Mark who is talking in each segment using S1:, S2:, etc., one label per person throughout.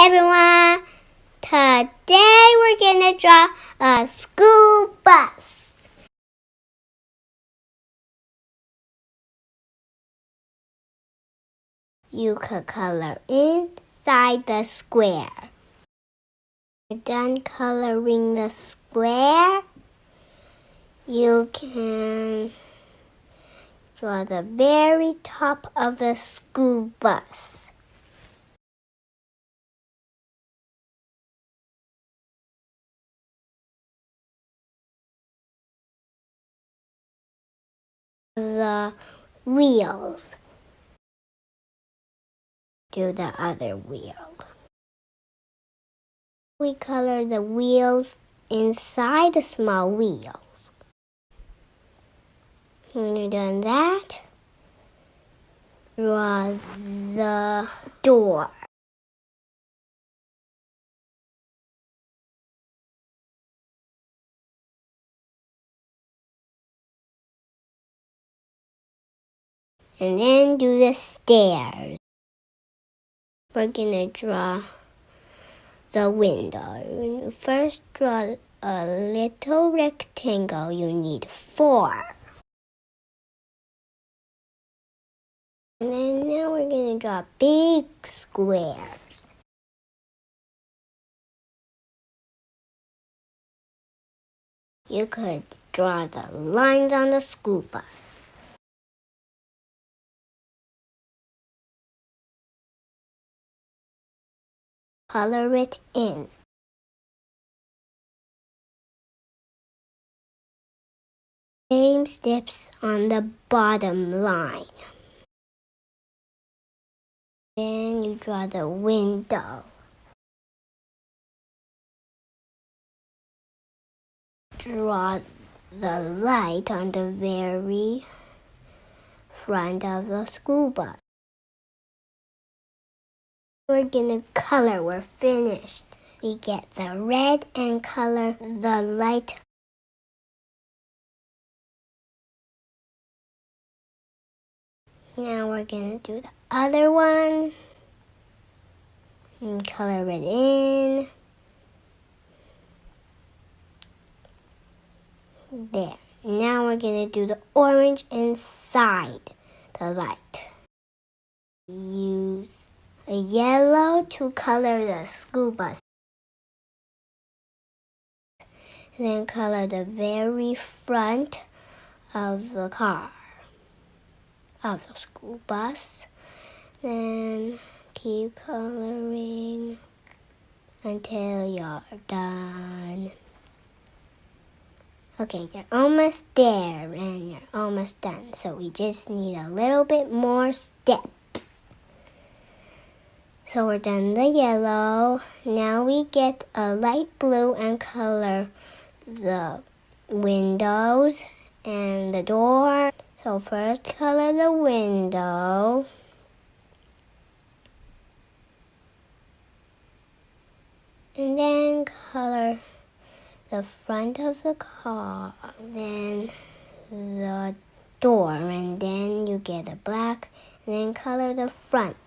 S1: everyone! Today we're gonna draw a school bus. You could color inside the square. When you're done coloring the square, you can draw the very top of the school bus. The wheels. Do the other wheel. We color the wheels inside the small wheels. When you're done that, draw the door. And then do the stairs. We're gonna draw the window. When you first draw a little rectangle, you need 4. And then now we're gonna draw big squares. You could draw the lines on the school bus. Color it in. Same steps on the bottom line. Then you draw the window. Draw the light on the very front of the school bus. We're gonna color. We're finished. We get the red and color the light. Now we're gonna do the other one and color it in. There. Now we're gonna do the orange inside the light. Use a yellow to color the school bus. And then color the very front of the car, of the school bus. Then keep coloring until you're done. Okay, you're almost there and you're almost done. So we just need a little bit more steps. So we're done the yellow. Now we get a light blue and color the windows and the door. So first color the window. And then color the front of the car, then the door, and then you get a black, and then color the front.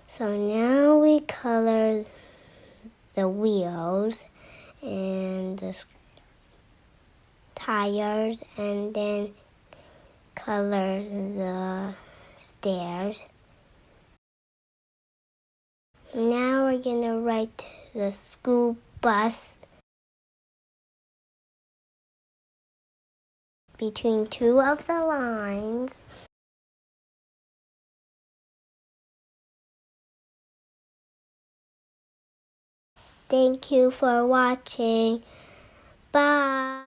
S1: So now we color the wheels and the tires, and then color the stairs. Now we're gonna write the school bus between 2 of the lines. Thank you for watching. Bye.